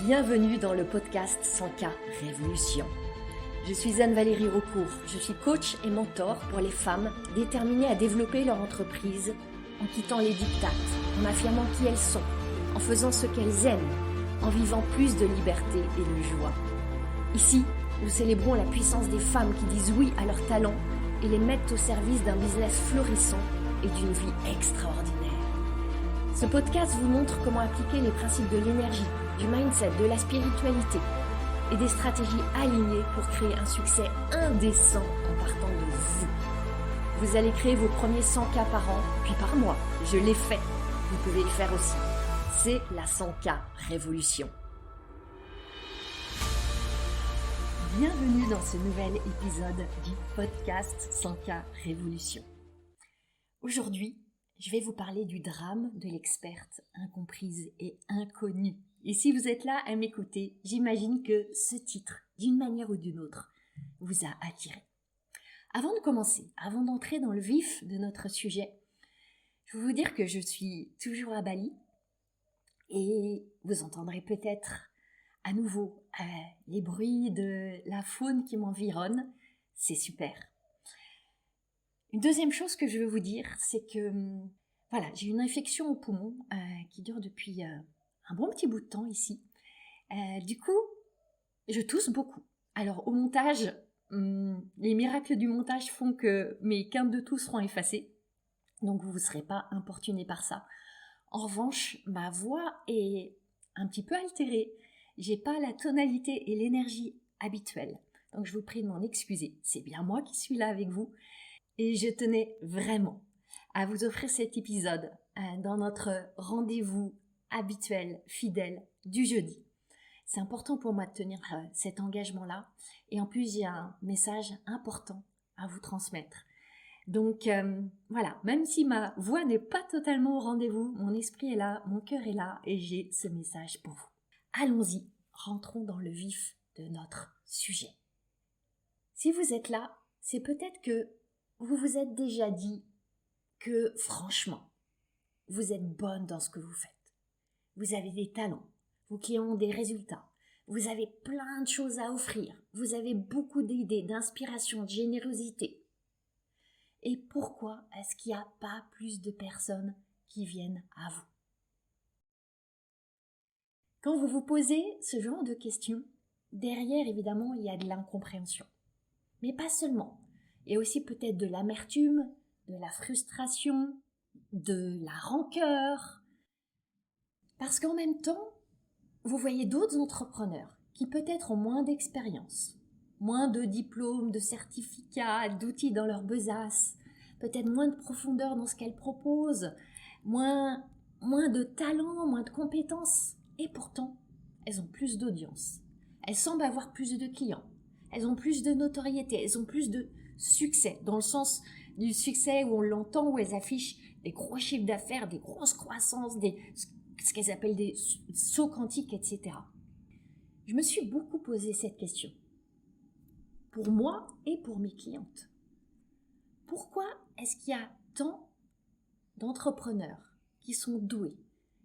Bienvenue dans le podcast 100K Révolution. Je suis Anne-Valérie Raucourt, je suis coach et mentor pour les femmes déterminées à développer leur entreprise en quittant les diktats, en affirmant qui elles sont, en faisant ce qu'elles aiment, en vivant plus de liberté et de joie. Ici, nous célébrons la puissance des femmes qui disent oui à leurs talents et les mettent au service d'un business florissant et d'une vie extraordinaire. Ce podcast vous montre comment appliquer les principes de l'énergie, du mindset, de la spiritualité et des stratégies alignées pour créer un succès indécent en partant de vous. Vous allez créer vos premiers 100K par an, puis par mois. Je l'ai fait. Vous pouvez le faire aussi. C'est la 100K Révolution. Bienvenue dans ce nouvel épisode du podcast 100K Révolution. Aujourd'hui, je vais vous parler du drame de l'experte incomprise et inconnue. Et si vous êtes là à m'écouter, j'imagine que ce titre, d'une manière ou d'une autre, vous a attiré. Avant de commencer, avant d'entrer dans le vif de notre sujet, je vais vous dire que je suis toujours à Bali et vous entendrez peut-être à nouveau les bruits de la faune qui m'environne. C'est super. Une deuxième chose que je veux vous dire, c'est que j'ai une infection au poumon qui dure depuis un bon petit bout de temps ici. Du coup, je tousse beaucoup. Alors au montage, les miracles du montage font que mes quintes de toux seront effacées. Donc vous ne serez pas importunés par ça. En revanche, ma voix est un petit peu altérée. J'ai pas la tonalité et l'énergie habituelle. Donc je vous prie de m'en excuser. C'est bien moi qui suis là avec vous. Et je tenais vraiment à vous offrir cet épisode dans notre rendez-vous habituel, fidèle du jeudi. C'est important pour moi de tenir cet engagement-là. Et en plus, j'ai un message important à vous transmettre. Donc même si ma voix n'est pas totalement au rendez-vous, mon esprit est là, mon cœur est là et j'ai ce message pour vous. Allons-y, rentrons dans le vif de notre sujet. Si vous êtes là, c'est peut-être que vous vous êtes déjà dit que franchement, vous êtes bonne dans ce que vous faites. Vous avez des talents, vos clients ont des résultats, vous avez plein de choses à offrir, vous avez beaucoup d'idées, d'inspiration, de générosité. Et pourquoi est-ce qu'il n'y a pas plus de personnes qui viennent à vous? Quand vous vous posez ce genre de questions, derrière évidemment il y a de l'incompréhension. Mais pas seulement. Il y a aussi peut-être de l'amertume, de la frustration, de la rancœur. Parce qu'en même temps, vous voyez d'autres entrepreneurs qui peut-être ont moins d'expérience, moins de diplômes, de certificats, d'outils dans leur besace, peut-être moins de profondeur dans ce qu'elles proposent, moins de talent, moins de compétences. Et pourtant, elles ont plus d'audience. Elles semblent avoir plus de clients. Elles ont plus de notoriété. Elles ont plus de succès, dans le sens du succès où on l'entend, où elles affichent des gros chiffres d'affaires, des grosses croissances, ce qu'elles appellent des sauts quantiques, etc. Je me suis beaucoup posé cette question, pour moi et pour mes clientes. Pourquoi est-ce qu'il y a tant d'entrepreneurs qui sont doués,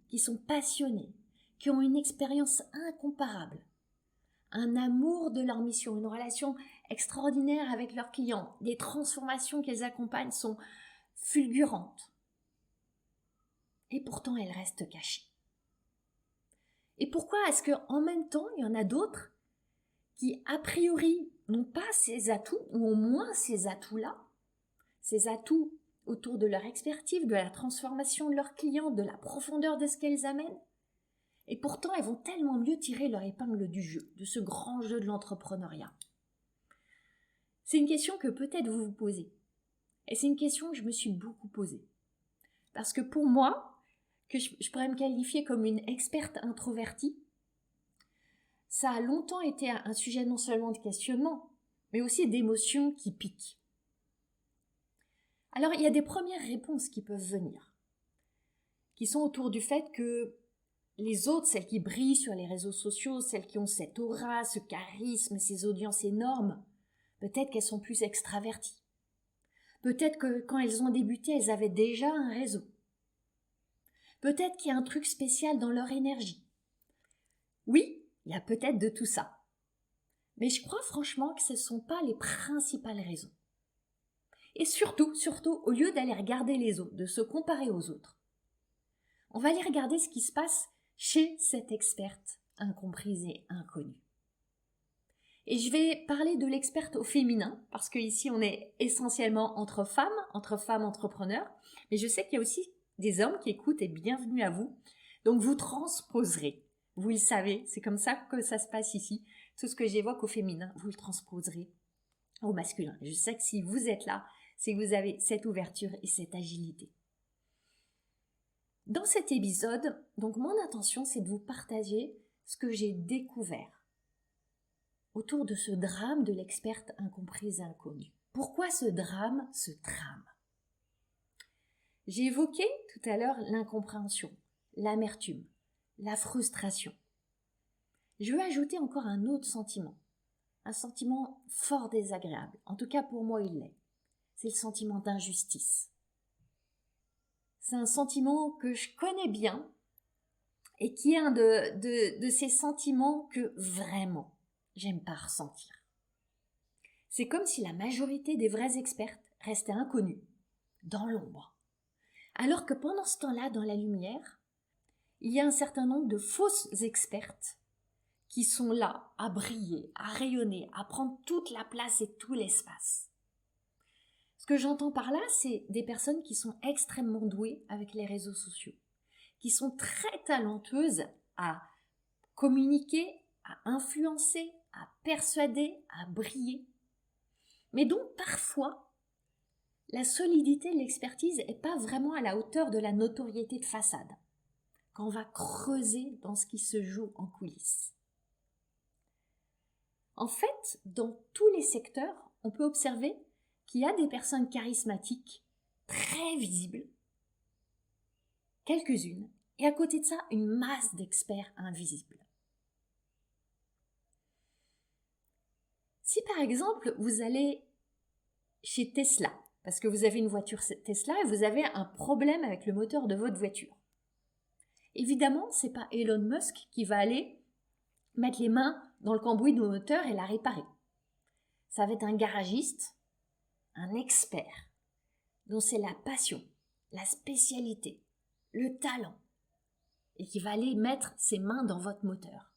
qui sont passionnés, qui ont une expérience incomparable, un amour de leur mission, une relation extraordinaire avec leurs clients, des transformations qu'elles accompagnent sont fulgurantes. Et pourtant, elles restent cachées. Et pourquoi est-ce qu'en même temps, il y en a d'autres qui, a priori, n'ont pas ces atouts, ou au moins ces atouts-là, ces atouts autour de leur expertise, de la transformation de leurs clients, de la profondeur de ce qu'elles amènent. Et pourtant, elles vont tellement mieux tirer leur épingle du jeu, de ce grand jeu de l'entrepreneuriat. C'est une question que peut-être vous vous posez. Et c'est une question que je me suis beaucoup posée. Parce que pour moi, que je pourrais me qualifier comme une experte introvertie, ça a longtemps été un sujet non seulement de questionnement, mais aussi d'émotions qui piquent. Alors, il y a des premières réponses qui peuvent venir, qui sont autour du fait que les autres, celles qui brillent sur les réseaux sociaux, celles qui ont cette aura, ce charisme, ces audiences énormes, peut-être qu'elles sont plus extraverties. Peut-être que quand elles ont débuté, elles avaient déjà un réseau. Peut-être qu'il y a un truc spécial dans leur énergie. Oui, Il y a peut-être de tout ça. Mais je crois franchement que ce ne sont pas les principales raisons. Et surtout, au lieu d'aller regarder les autres, de se comparer aux autres, on va aller regarder ce qui se passe chez cette experte incomprise et inconnue. Et je vais parler de l'experte au féminin, parce qu'ici on est essentiellement entre femmes entrepreneurs, mais je sais qu'il y a aussi des hommes qui écoutent et bienvenue à vous. Donc vous transposerez, vous le savez, c'est comme ça que ça se passe ici. Tout ce que j'évoque au féminin, vous le transposerez au masculin. Je sais que si vous êtes là, c'est que vous avez cette ouverture et cette agilité. Dans cet épisode, donc mon intention, c'est de vous partager ce que j'ai découvert autour de ce drame de l'experte incomprise et inconnue. Pourquoi ce drame se trame ? J'ai évoqué tout à l'heure l'incompréhension, l'amertume, la frustration. Je veux ajouter encore un autre sentiment, un sentiment fort désagréable. En tout cas, pour moi, il l'est. C'est le sentiment d'injustice. C'est un sentiment que je connais bien et qui est un de ces sentiments que vraiment j'aime pas ressentir. C'est comme si la majorité des vraies expertes restaient inconnues, dans l'ombre. Alors que pendant ce temps-là, dans la lumière, il y a un certain nombre de fausses expertes qui sont là à briller, à rayonner, à prendre toute la place et tout l'espace. Ce que j'entends par là, c'est des personnes qui sont extrêmement douées avec les réseaux sociaux, qui sont très talentueuses à communiquer, à influencer, à persuader, à briller. Mais donc parfois, la solidité de l'expertise n'est pas vraiment à la hauteur de la notoriété de façade, quand on va creuser dans ce qui se joue en coulisses. En fait, dans tous les secteurs, on peut observer qu'il y a des personnes charismatiques, très visibles, quelques-unes, et à côté de ça, une masse d'experts invisibles. Si par exemple, vous allez chez Tesla, parce que vous avez une voiture Tesla et vous avez un problème avec le moteur de votre voiture, évidemment, ce n'est pas Elon Musk qui va aller mettre les mains dans le cambouis de moteur et la réparer. Ça va être un garagiste, un expert, dont c'est la passion, la spécialité, le talent, et qui va aller mettre ses mains dans votre moteur.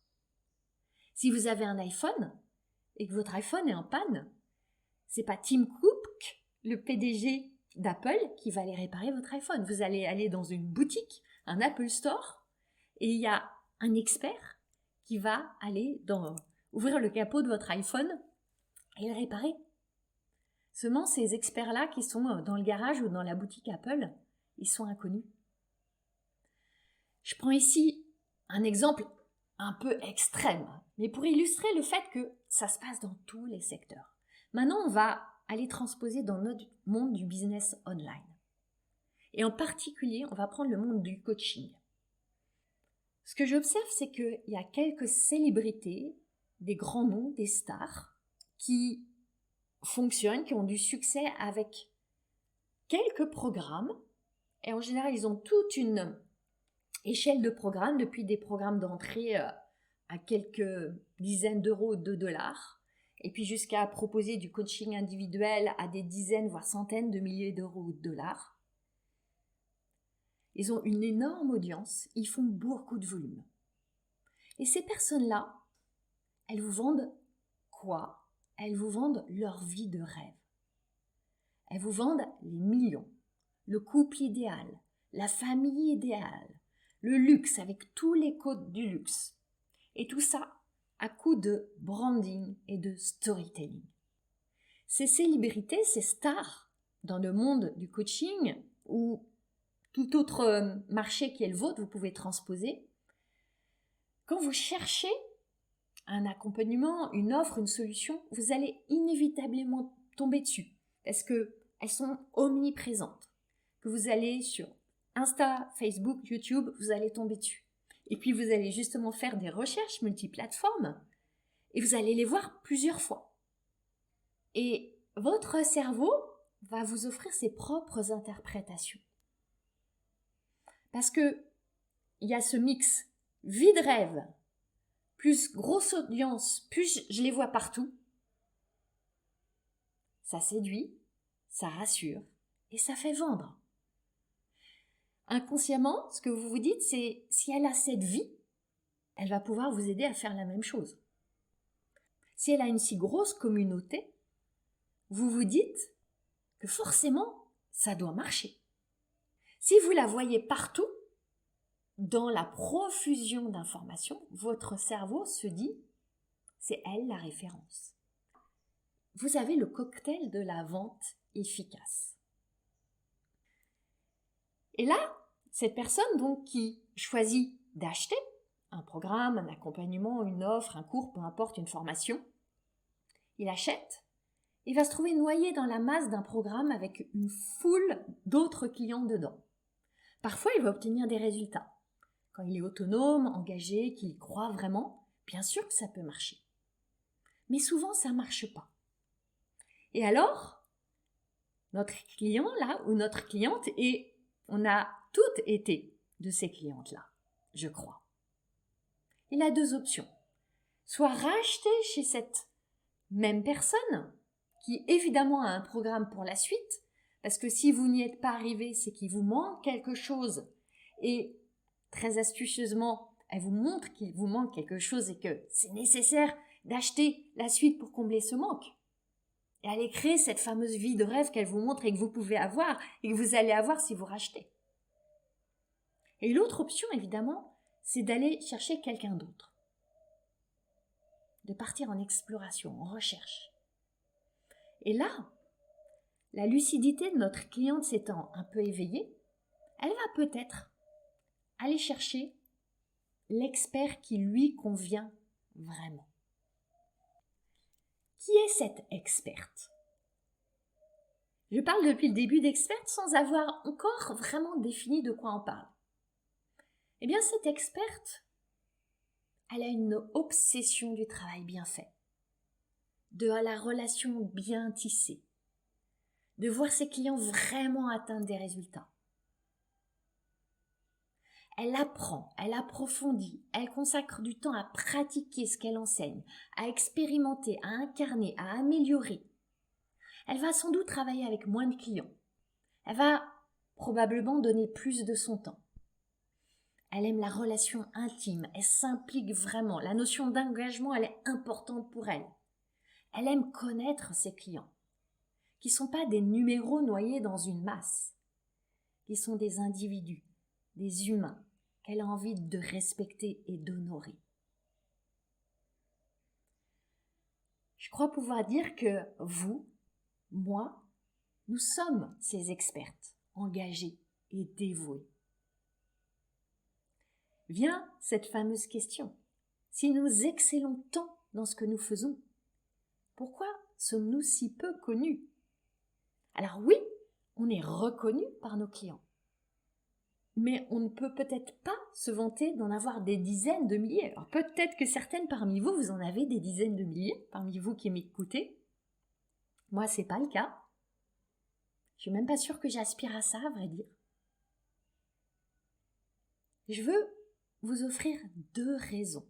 Si vous avez un iPhone et que votre iPhone est en panne, c'est pas Tim Cook, le PDG d'Apple, qui va aller réparer votre iPhone. Vous allez aller dans une boutique, un Apple Store, et il y a un expert qui va aller ouvrir le capot de votre iPhone et le réparer. Seulement, ces experts-là qui sont dans le garage ou dans la boutique Apple, ils sont inconnus. Je prends ici un exemple un peu extrême, mais pour illustrer le fait que ça se passe dans tous les secteurs. Maintenant, on va aller transposer dans notre monde du business online. Et en particulier, on va prendre le monde du coaching. Ce que j'observe, c'est qu'il y a quelques célébrités, des grands noms, des stars, qui fonctionnent, qui ont du succès avec quelques programmes. Et en général, ils ont toute une échelle de programmes, depuis des programmes d'entrée à quelques dizaines d'euros, de dollars, et puis jusqu'à proposer du coaching individuel à des dizaines, voire centaines de milliers d'euros ou de dollars. Ils ont une énorme audience, ils font beaucoup de volume. Et ces personnes-là, elles vous vendent quoi ? Elles vous vendent leur vie de rêve. Elles vous vendent les millions, le couple idéal, la famille idéale, le luxe avec tous les codes du luxe. Et tout ça à coup de branding et de storytelling. Ces célébrités, ces stars dans le monde du coaching ou tout autre marché qui est le vôtre, vous pouvez transposer. Quand vous cherchez un accompagnement, une offre, une solution, vous allez inévitablement tomber dessus parce qu'elles sont omniprésentes. Que vous allez sur Insta, Facebook, YouTube, vous allez tomber dessus. Et puis vous allez justement faire des recherches multiplateformes et vous allez les voir plusieurs fois. Et votre cerveau va vous offrir ses propres interprétations. Parce que il y a ce mix vie de rêve plus grosse audience, plus je les vois partout, ça séduit, ça rassure et ça fait vendre. Inconsciemment, ce que vous vous dites, c'est si elle a cette vie, elle va pouvoir vous aider à faire la même chose. Si elle a une si grosse communauté, vous vous dites que forcément, ça doit marcher. Si vous la voyez partout, dans la profusion d'informations, votre cerveau se dit « c'est elle la référence ». Vous avez le cocktail de la vente efficace. Et là, cette personne donc qui choisit d'acheter un programme, un accompagnement, une offre, un cours, peu importe, une formation, il achète, il va se trouver noyé dans la masse d'un programme avec une foule d'autres clients dedans. Parfois, il va obtenir des résultats. Quand il est autonome, engagé, qu'il y croit vraiment, bien sûr que ça peut marcher. Mais souvent, ça ne marche pas. Et alors, notre client là, ou notre cliente, et on a toutes été de ces clientes-là, je crois. Il a deux options. Soit racheter chez cette même personne, qui évidemment a un programme pour la suite, parce que si vous n'y êtes pas arrivé, c'est qu'il vous manque quelque chose. Et très astucieusement, elle vous montre qu'il vous manque quelque chose et que c'est nécessaire d'acheter la suite pour combler ce manque. Et aller créer cette fameuse vie de rêve qu'elle vous montre et que vous pouvez avoir et que vous allez avoir si vous rachetez. Et l'autre option, évidemment, c'est d'aller chercher quelqu'un d'autre. De partir en exploration, en recherche. Et là, la lucidité de notre cliente s'étant un peu éveillée, elle va peut-être aller chercher l'expert qui lui convient vraiment. Qui est cette experte ? Je parle depuis le début d'experte sans avoir encore vraiment défini de quoi on parle. Eh bien, cette experte, elle a une obsession du travail bien fait, de la relation bien tissée, de voir ses clients vraiment atteindre des résultats. Elle apprend, elle approfondit, elle consacre du temps à pratiquer ce qu'elle enseigne, à expérimenter, à incarner, à améliorer. Elle va sans doute travailler avec moins de clients. Elle va probablement donner plus de son temps. Elle aime la relation intime, elle s'implique vraiment. La notion d'engagement, elle est importante pour elle. Elle aime connaître ses clients, qui ne sont pas des numéros noyés dans une masse, qui sont des individus, des humains, qu'elle a envie de respecter et d'honorer. Je crois pouvoir dire que vous, moi, nous sommes ces expertes, engagées et dévouées. Vient cette fameuse question. Si nous excellons tant dans ce que nous faisons, pourquoi sommes-nous si peu connus ? Alors oui, on est reconnus par nos clients. Mais on ne peut peut-être pas se vanter d'en avoir des dizaines de milliers. Alors peut-être que certaines parmi vous, vous en avez des dizaines de milliers, parmi vous qui m'écoutez. Moi, c'est pas le cas. Je suis même pas sûre que j'aspire à ça, à vrai dire. Je veux vous offrir deux raisons,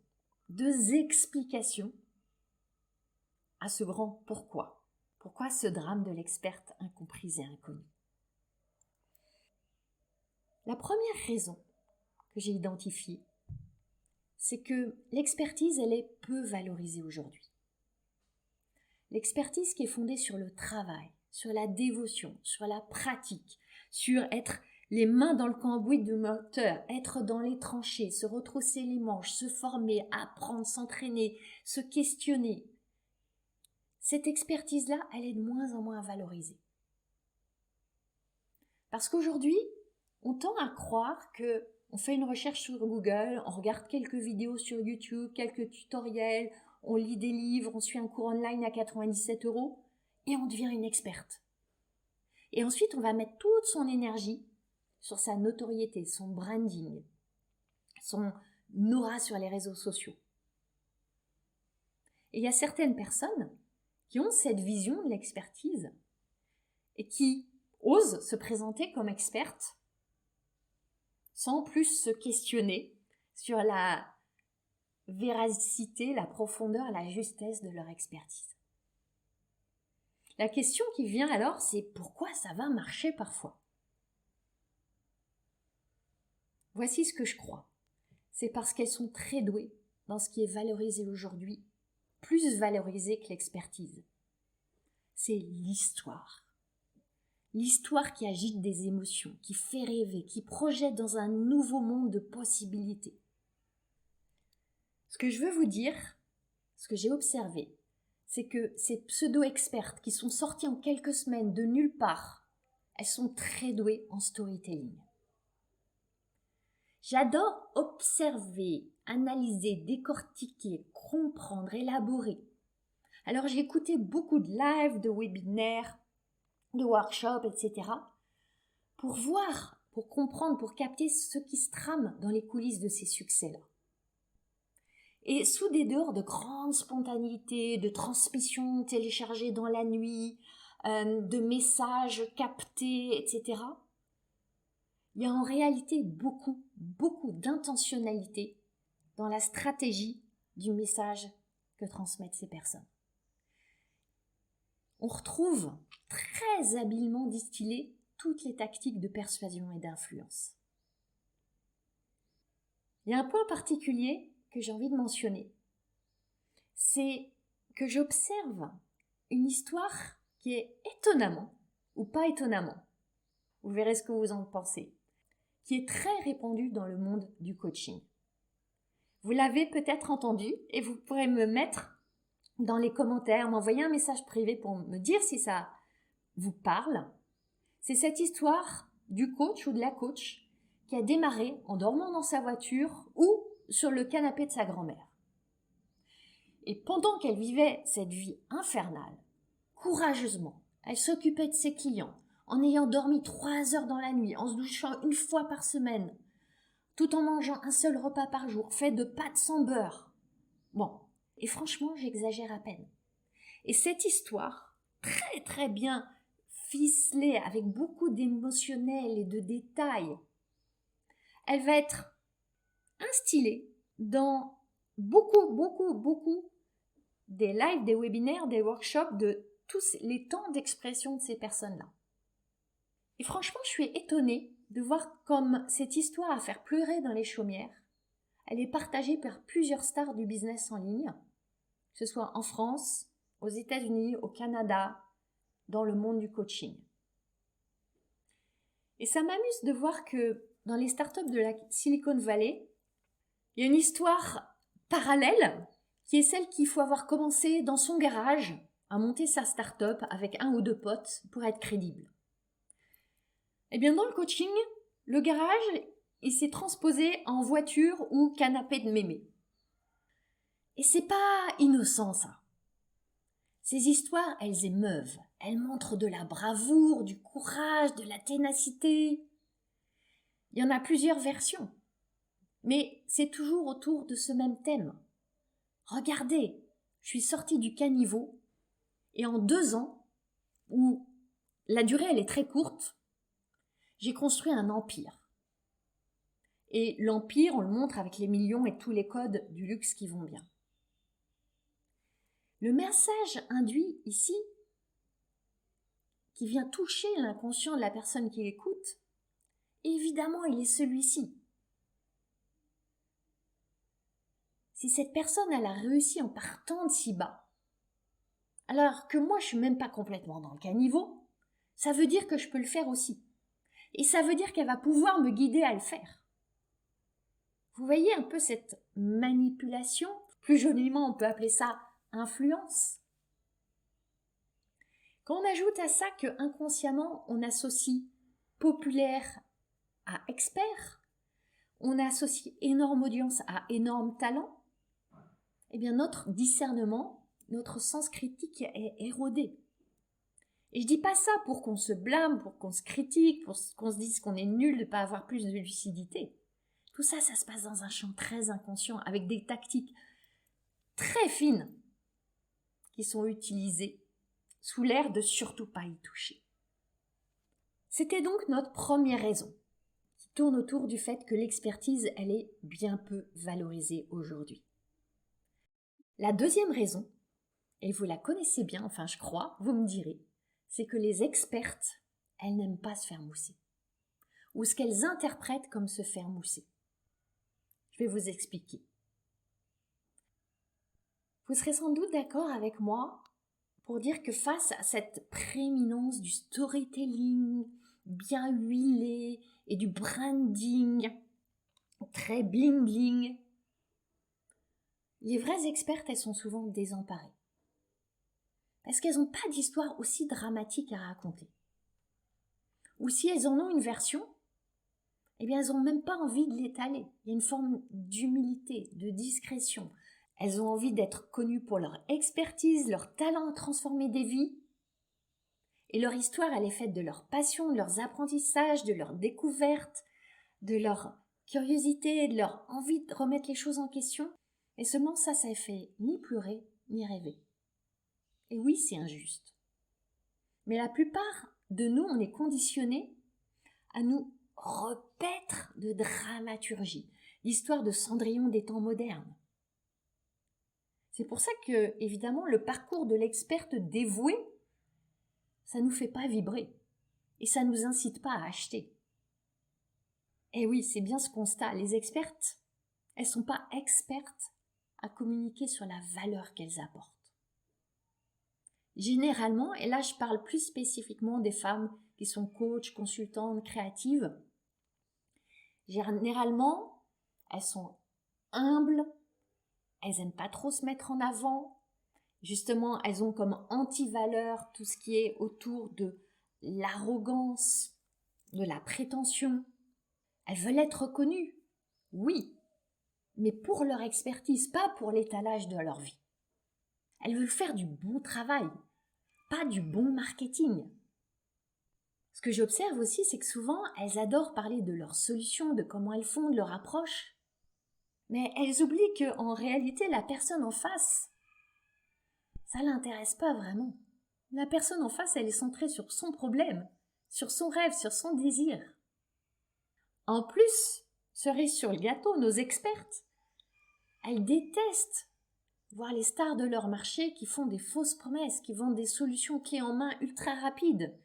deux explications à ce grand pourquoi. Pourquoi ce drame de l'experte incomprise et inconnue ? La première raison que j'ai identifiée, c'est que l'expertise, elle est peu valorisée aujourd'hui. L'expertise qui est fondée sur le travail, sur la dévotion, sur la pratique, sur être les mains dans le cambouis du moteur, être dans les tranchées, se retrousser les manches, se former, apprendre, s'entraîner, se questionner. Cette expertise-là, elle est de moins en moins valorisée. Parce qu'aujourd'hui, on tend à croire qu'on fait une recherche sur Google, on regarde quelques vidéos sur YouTube, quelques tutoriels, on lit des livres, on suit un cours online à 97 € et on devient une experte. Et ensuite, on va mettre toute son énergie sur sa notoriété, son branding, son aura sur les réseaux sociaux. Et il y a certaines personnes qui ont cette vision de l'expertise et qui osent se présenter comme expertes sans plus se questionner sur la véracité, la profondeur, la justesse de leur expertise. La question qui vient alors, c'est pourquoi ça va marcher parfois? Voici ce que je crois. C'est parce qu'elles sont très douées dans ce qui est valorisé aujourd'hui, plus valorisé que l'expertise. C'est l'histoire. L'histoire qui agite des émotions, qui fait rêver, qui projette dans un nouveau monde de possibilités. Ce que je veux vous dire, ce que j'ai observé, c'est que ces pseudo-expertes qui sont sorties en quelques semaines de nulle part, elles sont très douées en storytelling. J'adore observer, analyser, décortiquer, comprendre, élaborer. Alors j'ai écouté beaucoup de lives, de webinaires, de workshops, etc. pour voir, pour comprendre, pour capter ce qui se trame dans les coulisses de ces succès-là. Et sous des dehors de grande spontanéité, de transmission téléchargée dans la nuit, de messages captés, etc., il y a en réalité beaucoup d'intentionnalité dans la stratégie du message que transmettent ces personnes. On retrouve très habilement distillées toutes les tactiques de persuasion et d'influence. Il y a un point particulier que j'ai envie de mentionner, c'est que j'observe une histoire qui est étonnamment, ou pas étonnamment, vous verrez ce que vous en pensez, qui est très répandue dans le monde du coaching. Vous l'avez peut-être entendu et vous pourrez me mettre dans les commentaires, m'envoyer un message privé pour me dire si ça vous parle. C'est cette histoire du coach ou de la coach qui a démarré en dormant dans sa voiture ou sur le canapé de sa grand-mère. Et pendant qu'elle vivait cette vie infernale, courageusement, elle s'occupait de ses clients, en ayant dormi 3 heures dans la nuit, en se douchant 1 fois par semaine, tout en mangeant un seul repas par jour, fait de pâtes sans beurre. Bon, et franchement, j'exagère à peine. Et cette histoire, très bien ficelée, avec beaucoup d'émotionnel et de détails, elle va être instillée dans beaucoup des lives, des webinaires, des workshops, de tous les temps d'expression de ces personnes-là. Et franchement, je suis étonnée de voir comme cette histoire à faire pleurer dans les chaumières, elle est partagée par plusieurs stars du business en ligne, que ce soit en France, aux États-Unis, au Canada, dans le monde du coaching. Et ça m'amuse de voir que dans les startups de la Silicon Valley, il y a une histoire parallèle qui est celle qu'il faut avoir commencé dans son garage à monter sa start-up avec 1 ou 2 potes pour être crédible. Eh bien, dans le coaching, le garage, il s'est transposé en voiture ou canapé de mémé. Et c'est pas innocent, ça. Ces histoires, elles émeuvent. Elles montrent de la bravoure, du courage, de la ténacité. Il y en a plusieurs versions. Mais c'est toujours autour de ce même thème. Regardez, je suis sortie du caniveau et en 2 ans, où la durée elle est très courte, j'ai construit un empire. Et l'empire, on le montre avec les millions et tous les codes du luxe qui vont bien. Le message induit ici, qui vient toucher l'inconscient de la personne qui l'écoute, évidemment, il est celui-ci. Si cette personne elle a réussi en partant de si bas, alors que moi je suis même pas complètement dans le caniveau, ça veut dire que je peux le faire aussi. Et ça veut dire qu'elle va pouvoir me guider à le faire. Vous voyez un peu cette manipulation, plus joliment on peut appeler ça influence. Quand on ajoute à ça que inconsciemment on associe populaire à expert, on associe énorme audience à énorme talent, eh bien notre discernement, notre sens critique est érodé. Et je dis pas ça pour qu'on se blâme, pour qu'on se critique, pour qu'on se dise qu'on est nul de ne pas avoir plus de lucidité. Tout ça, ça se passe dans un champ très inconscient, avec des tactiques très fines qui sont utilisées sous l'air de surtout pas y toucher. C'était donc notre première raison, qui tourne autour du fait que l'expertise, elle est bien peu valorisée aujourd'hui. La deuxième raison, et vous la connaissez bien, enfin je crois, vous me direz, c'est que les expertes, elles n'aiment pas se faire mousser. Ou ce qu'elles interprètent comme se faire mousser. Je vais vous expliquer. Vous serez sans doute d'accord avec moi pour dire que face à cette prééminence du storytelling bien huilé et du branding très bling bling, les vraies expertes, elles sont souvent désemparées. Parce qu'elles n'ont pas d'histoire aussi dramatique à raconter. Ou si elles en ont une version, eh bien elles n'ont même pas envie de l'étaler. Il y a une forme d'humilité, de discrétion. Elles ont envie d'être connues pour leur expertise, leur talent à transformer des vies. Et leur histoire, elle est faite de leur passion, de leurs apprentissages, de leurs découvertes, de leur curiosité, de leur envie de remettre les choses en question. Et seulement ça fait ni pleurer, ni rêver. Et oui, c'est injuste. Mais la plupart de nous, on est conditionnés à nous repaître de dramaturgie, l'histoire de Cendrillon des temps modernes. C'est pour ça que, évidemment, le parcours de l'experte dévouée, ça ne nous fait pas vibrer et ça ne nous incite pas à acheter. Et oui, c'est bien ce constat. Les expertes, elles ne sont pas expertes à communiquer sur la valeur qu'elles apportent. Généralement, et là je parle plus spécifiquement des femmes qui sont coachs, consultantes, créatives, généralement, elles sont humbles, elles n'aiment pas trop se mettre en avant. Justement, elles ont comme anti-valeur tout ce qui est autour de l'arrogance, de la prétention. Elles veulent être reconnues, oui, mais pour leur expertise, pas pour l'étalage de leur vie. Elles veulent faire du bon travail, pas du bon marketing. Ce que j'observe aussi, c'est que souvent, elles adorent parler de leurs solutions, de comment elles font, de leur approche. Mais elles oublient qu'en réalité, la personne en face, ça ne l'intéresse pas vraiment. La personne en face, elle est centrée sur son problème, sur son rêve, sur son désir. En plus, cerise sur le gâteau, nos expertes, elles détestent voir les stars de leur marché qui font des fausses promesses, qui vendent des solutions clés en main ultra rapides,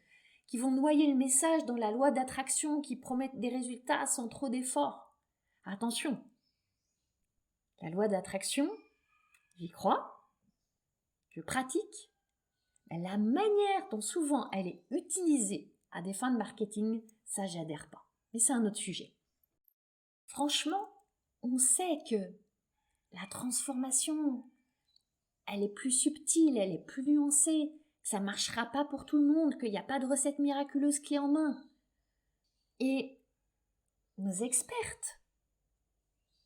qui vont noyer le message dans la loi d'attraction, qui promettent des résultats sans trop d'efforts. Attention, la loi d'attraction, j'y crois, je pratique, mais la manière dont souvent elle est utilisée à des fins de marketing, ça j'adhère pas. Mais c'est un autre sujet. Franchement, on sait que la transformation, elle est plus subtile, elle est plus nuancée, que ça ne marchera pas pour tout le monde, qu'il n'y a pas de recette miraculeuse clé en main. Et nos expertes,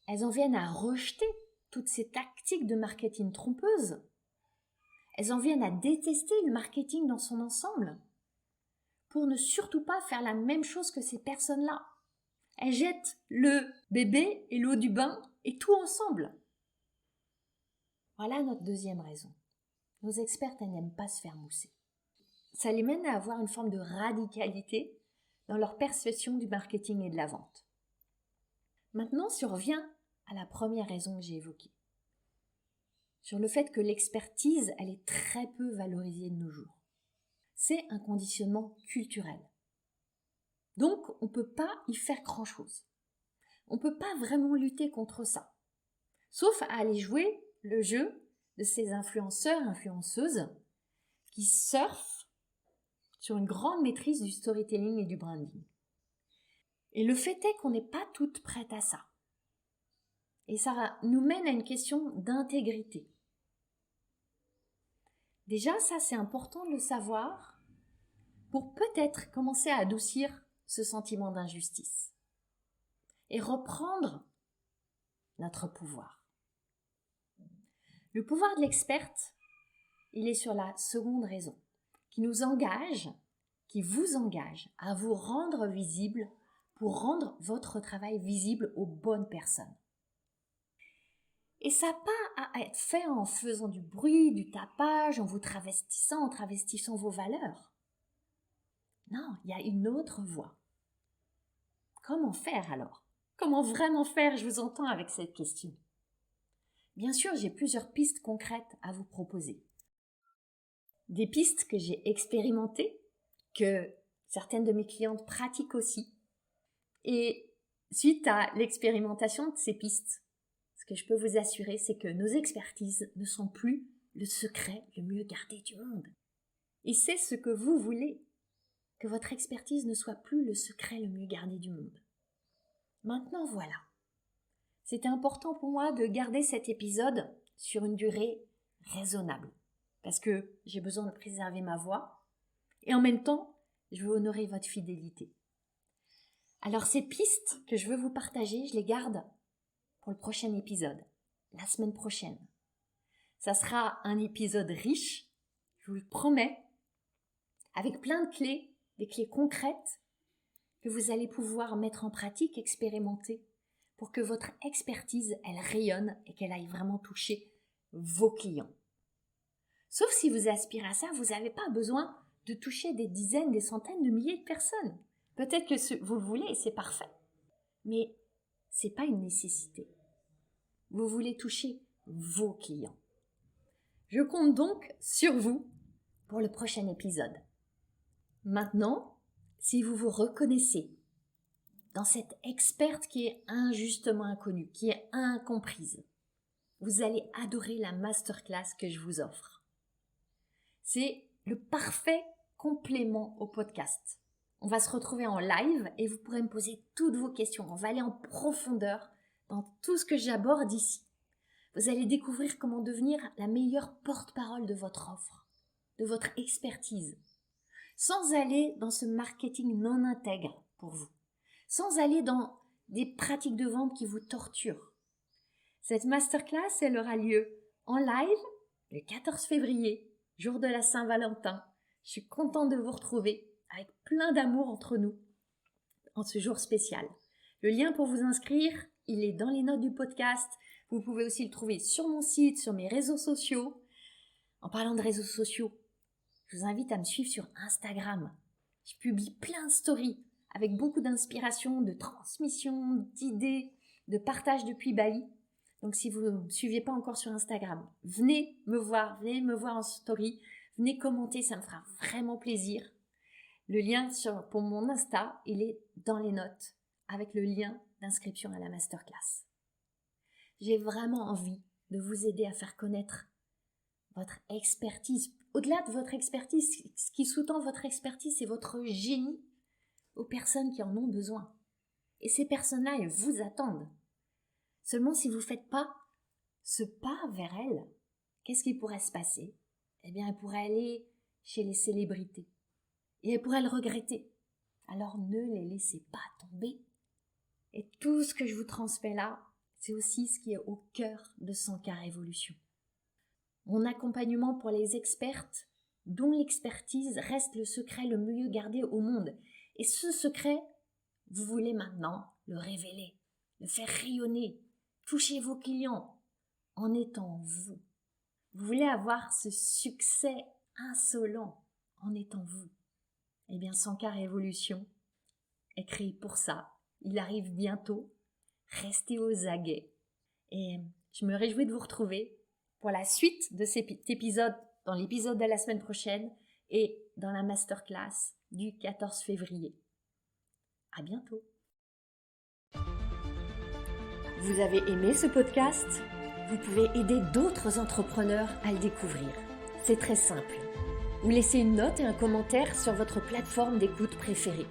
elles en viennent à rejeter toutes ces tactiques de marketing trompeuses. Elles en viennent à détester le marketing dans son ensemble pour ne surtout pas faire la même chose que ces personnes-là. Elles jettent le bébé et l'eau du bain et tout ensemble. Voilà notre deuxième raison. Nos expertes, elles n'aiment pas se faire mousser. Ça les mène à avoir une forme de radicalité dans leur perception du marketing et de la vente. Maintenant, si on revient à la première raison que j'ai évoquée, sur le fait que l'expertise, elle est très peu valorisée de nos jours. C'est un conditionnement culturel. Donc, on ne peut pas y faire grand-chose. On ne peut pas vraiment lutter contre ça. Sauf à aller jouer le jeu de ces influenceurs, influenceuses qui surfent sur une grande maîtrise du storytelling et du branding. Et le fait est qu'on n'est pas toutes prêtes à ça. Et ça nous mène à une question d'intégrité. Déjà, ça c'est important de le savoir pour peut-être commencer à adoucir ce sentiment d'injustice et reprendre notre pouvoir. Le pouvoir de l'experte, il est sur la seconde raison, qui nous engage, qui vous engage à vous rendre visible pour rendre votre travail visible aux bonnes personnes. Et ça n'a pas à être fait en faisant du bruit, du tapage, en vous travestissant, en travestissant vos valeurs. Non, il y a une autre voie. Comment faire alors ? Comment vraiment faire ? Je vous entends avec cette question. Bien sûr, j'ai plusieurs pistes concrètes à vous proposer. Des pistes que j'ai expérimentées, que certaines de mes clientes pratiquent aussi. Et suite à l'expérimentation de ces pistes, ce que je peux vous assurer, c'est que nos expertises ne sont plus le secret le mieux gardé du monde. Et c'est ce que vous voulez, que votre expertise ne soit plus le secret le mieux gardé du monde. Maintenant voilà. C'était important pour moi de garder cet épisode sur une durée raisonnable, parce que j'ai besoin de préserver ma voix, et en même temps, je veux honorer votre fidélité. Alors ces pistes que je veux vous partager, je les garde pour le prochain épisode, la semaine prochaine. Ça sera un épisode riche, je vous le promets, avec plein de clés, des clés concrètes que vous allez pouvoir mettre en pratique, expérimenter, pour que votre expertise, elle rayonne et qu'elle aille vraiment toucher vos clients. Sauf si vous aspirez à ça, vous n'avez pas besoin de toucher des dizaines, des centaines de milliers de personnes. Peut-être que vous le voulez et c'est parfait. Mais ce n'est pas une nécessité. Vous voulez toucher vos clients. Je compte donc sur vous pour le prochain épisode. Maintenant, si vous vous reconnaissez dans cette experte qui est injustement inconnue, qui est incomprise, vous allez adorer la masterclass que je vous offre. C'est le parfait complément au podcast. On va se retrouver en live et vous pourrez me poser toutes vos questions. On va aller en profondeur dans tout ce que j'aborde ici. Vous allez découvrir comment devenir la meilleure porte-parole de votre offre, de votre expertise, sans aller dans ce marketing non intègre pour vous, sans aller dans des pratiques de vente qui vous torturent. Cette masterclass, elle aura lieu en live le 14 février, jour de la Saint-Valentin. Je suis contente de vous retrouver avec plein d'amour entre nous en ce jour spécial. Le lien pour vous inscrire, il est dans les notes du podcast. Vous pouvez aussi le trouver sur mon site, sur mes réseaux sociaux. En parlant de réseaux sociaux, je vous invite à me suivre sur Instagram. Je publie plein de stories avec beaucoup d'inspiration, de transmission, d'idées, de partage depuis Bali. Donc si vous ne me suivez pas encore sur Instagram, venez me voir en story, venez commenter, ça me fera vraiment plaisir. Le lien pour mon Insta, il est dans les notes avec le lien d'inscription à la masterclass. J'ai vraiment envie de vous aider à faire connaître votre expertise. Au-delà de votre expertise, ce qui sous-tend votre expertise, c'est votre génie aux personnes qui en ont besoin. Et ces personnes-là, elles vous attendent. Seulement, si vous ne faites pas ce pas vers elles, qu'est-ce qui pourrait se passer? Eh bien, elles pourraient aller chez les célébrités. Et elles pourraient le regretter. Alors, ne les laissez pas tomber. Et tout ce que je vous transmets là, c'est aussi ce qui est au cœur de 100K Révolution. Mon accompagnement pour les expertes, dont l'expertise reste le secret le mieux gardé au monde. Et ce secret, vous voulez maintenant le révéler, le faire rayonner, toucher vos clients en étant vous. Vous voulez avoir ce succès insolent en étant vous. Eh bien, 100K Révolution est créé pour ça. Il arrive bientôt. Restez aux aguets. Et je me réjouis de vous retrouver pour la suite de cet épisode, dans l'épisode de la semaine prochaine et dans la masterclass du 14 février. À bientôt. Vous avez aimé ce podcast? Vous pouvez aider d'autres entrepreneurs à le découvrir. C'est très simple. Vous laissez une note et un commentaire sur votre plateforme d'écoute préférée.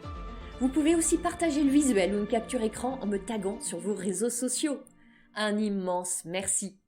Vous pouvez aussi partager le visuel ou une capture écran en me taguant sur vos réseaux sociaux. Un immense merci.